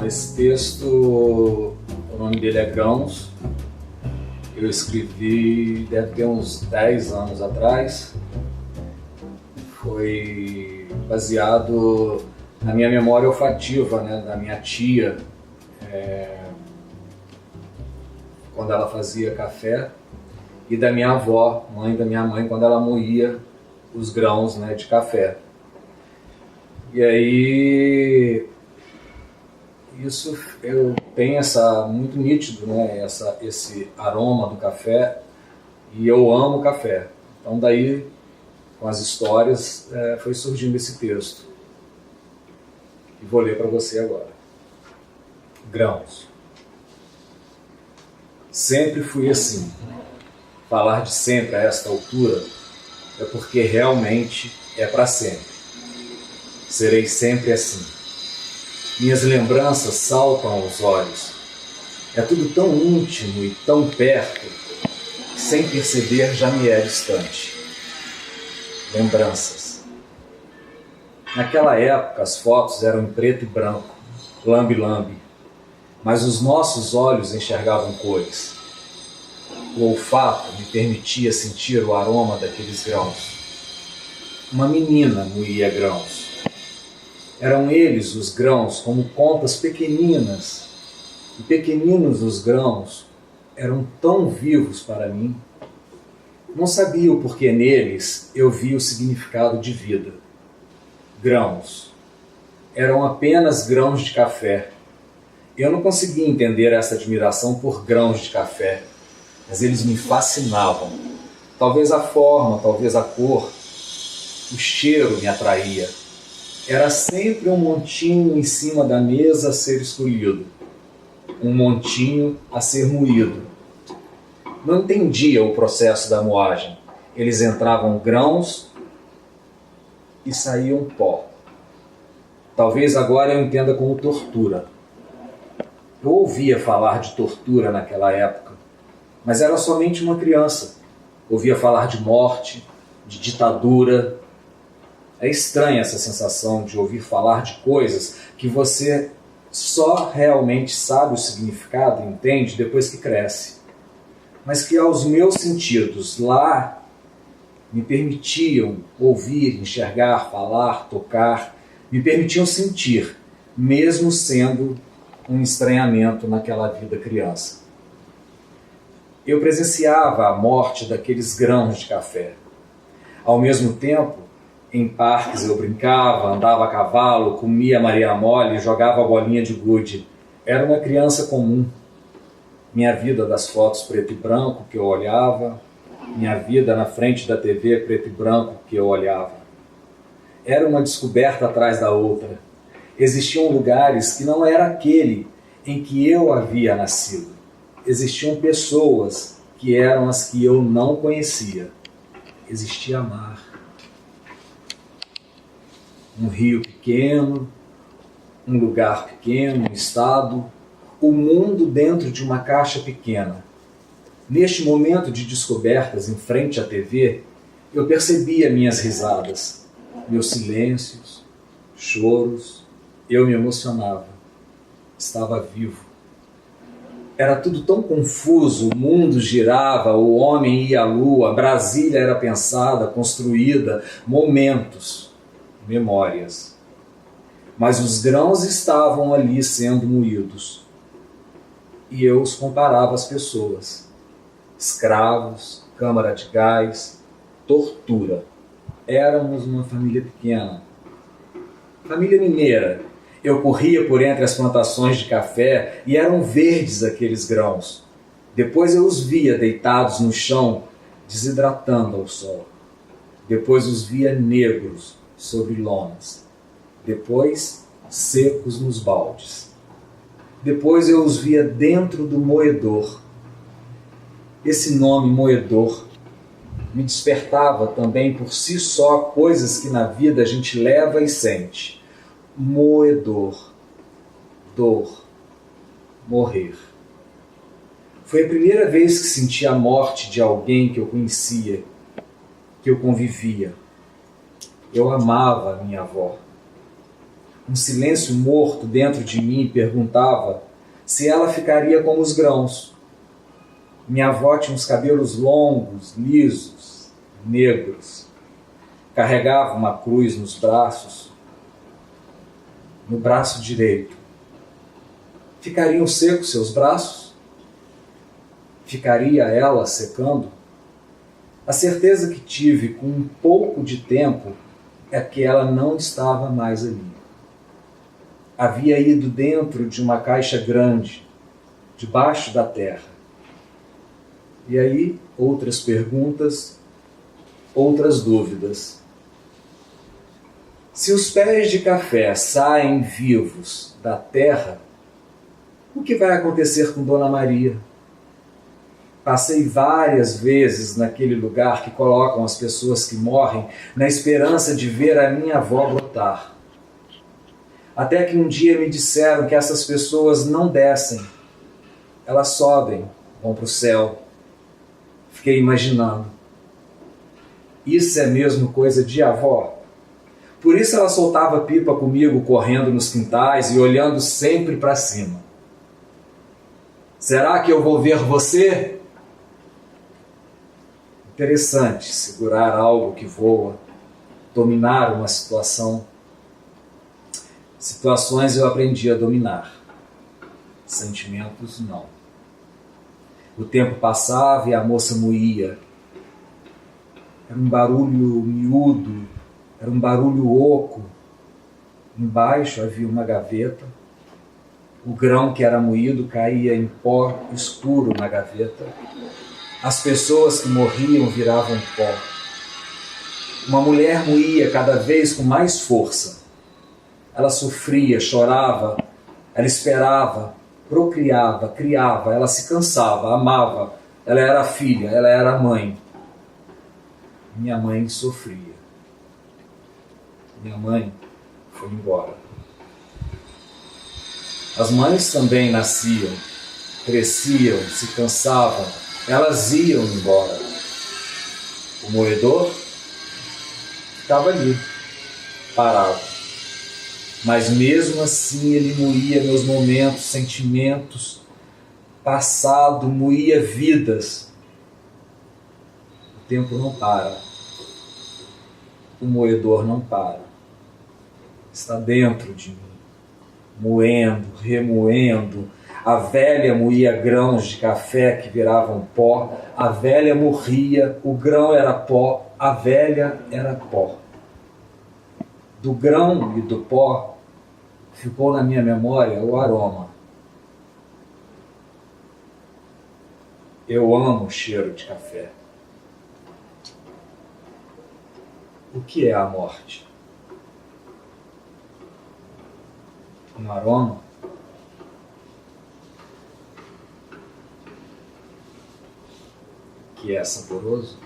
Esse texto, o nome dele é Grãos. Eu escrevi, deve ter uns 10 anos atrás. Foi baseado na minha memória olfativa, né, da minha tia, quando ela fazia café, e da minha avó, mãe da minha mãe, quando ela moía os grãos, né, de café. E aí, isso eu tenho muito nítido, né, esse aroma do café, e eu amo café. Então daí, com as histórias, foi surgindo esse texto. E vou ler para você agora. Grãos. Sempre fui assim. Falar de sempre a esta altura é porque realmente é para sempre. Serei sempre assim. Minhas lembranças saltam aos olhos. É tudo tão íntimo e tão perto que sem perceber já me é distante. Lembranças. Naquela época as fotos eram em preto e branco, lambe-lambe, mas os nossos olhos enxergavam cores. O olfato me permitia sentir o aroma daqueles grãos. Uma menina moía grãos. Eram eles os grãos como contas pequeninas, e pequeninos os grãos eram tão vivos para mim. Não sabia o porquê neles eu via o significado de vida. Grãos. Eram apenas grãos de café. Eu não conseguia entender essa admiração por grãos de café, mas eles me fascinavam. Talvez a forma, talvez a cor, o cheiro me atraía. Era sempre um montinho em cima da mesa a ser escolhido, um montinho a ser moído. Não entendia o processo da moagem. Eles entravam grãos e saíam pó. Talvez agora eu entenda como tortura. Eu ouvia falar de tortura naquela época, mas era somente uma criança. Ouvia falar de morte, de ditadura. É estranha essa sensação de ouvir falar de coisas que você só realmente sabe o significado e entende depois que cresce. Mas que aos meus sentidos lá me permitiam ouvir, enxergar, falar, tocar, me permitiam sentir, mesmo sendo um estranhamento naquela vida criança. Eu presenciava a morte daqueles grãos de café. Ao mesmo tempo, em parques eu brincava, andava a cavalo, comia Maria Mole, jogava bolinha de gude. Era uma criança comum. Minha vida das fotos preto e branco que eu olhava, minha vida na frente da TV preto e branco que eu olhava. Era uma descoberta atrás da outra. Existiam lugares que não era aquele em que eu havia nascido. Existiam pessoas que eram as que eu não conhecia. Existia mar. Um rio pequeno, um lugar pequeno, um estado, o mundo dentro de uma caixa pequena. Neste momento de descobertas em frente à TV, eu percebia minhas risadas, meus silêncios, choros, eu me emocionava. Estava vivo. Era tudo tão confuso, o mundo girava, o homem ia à lua, Brasília era pensada, construída, momentos, memórias. Mas os grãos estavam ali sendo moídos. E eu os comparava às pessoas. Escravos, câmara de gás, tortura. Éramos uma família pequena. Família mineira. Eu corria por entre as plantações de café e eram verdes aqueles grãos. Depois eu os via deitados no chão, desidratando ao sol. Depois os via negros sobre lonas. Depois secos nos baldes. Depois eu os via dentro do moedor. Esse nome moedor me despertava também por si só coisas que na vida a gente leva e sente. Moedor, dor, morrer. Foi a primeira vez que senti a morte de alguém que eu conhecia, que eu convivia. Eu amava a minha avó. Um silêncio morto dentro de mim perguntava se ela ficaria como os grãos. Minha avó tinha uns cabelos longos, lisos, negros. Carregava uma cruz nos braços, no braço direito. Ficariam secos seus braços? Ficaria ela secando? A certeza que tive com um pouco de tempo é que ela não estava mais ali. Havia ido dentro de uma caixa grande, debaixo da terra. E aí, outras perguntas, outras dúvidas. Se os pés de café saem vivos da terra, o que vai acontecer com Dona Maria? Passei várias vezes naquele lugar que colocam as pessoas que morrem na esperança de ver a minha avó brotar. Até que um dia me disseram que essas pessoas não descem, elas sobem, vão para o céu. Fiquei imaginando. Isso é mesmo coisa de avó? Por isso ela soltava pipa comigo correndo nos quintais e olhando sempre para cima. Será que eu vou ver você? Interessante segurar algo que voa, dominar uma situação. Situações eu aprendi a dominar, sentimentos não. O tempo passava e a moça moía. Era um barulho miúdo, era um barulho oco. Embaixo havia uma gaveta. O grão que era moído caía em pó escuro na gaveta. As pessoas que morriam viravam pó. Uma mulher moía cada vez com mais força. Ela sofria, chorava, ela esperava, procriava, criava, ela se cansava, amava. Ela era a filha, ela era a mãe. Minha mãe sofria. Minha mãe foi embora. As mães também nasciam, cresciam, se cansavam, elas iam embora. O moedor estava ali, parado. Mas mesmo assim ele moía meus momentos, sentimentos, passado, moía vidas. O tempo não para. O moedor não para. Está dentro de mim, moendo, remoendo. A velha moía grãos de café que viravam pó. A velha morria, o grão era pó, a velha era pó. Do grão e do pó ficou na minha memória o aroma. Eu amo o cheiro de café. O que é a morte? Um aroma? Que é saboroso?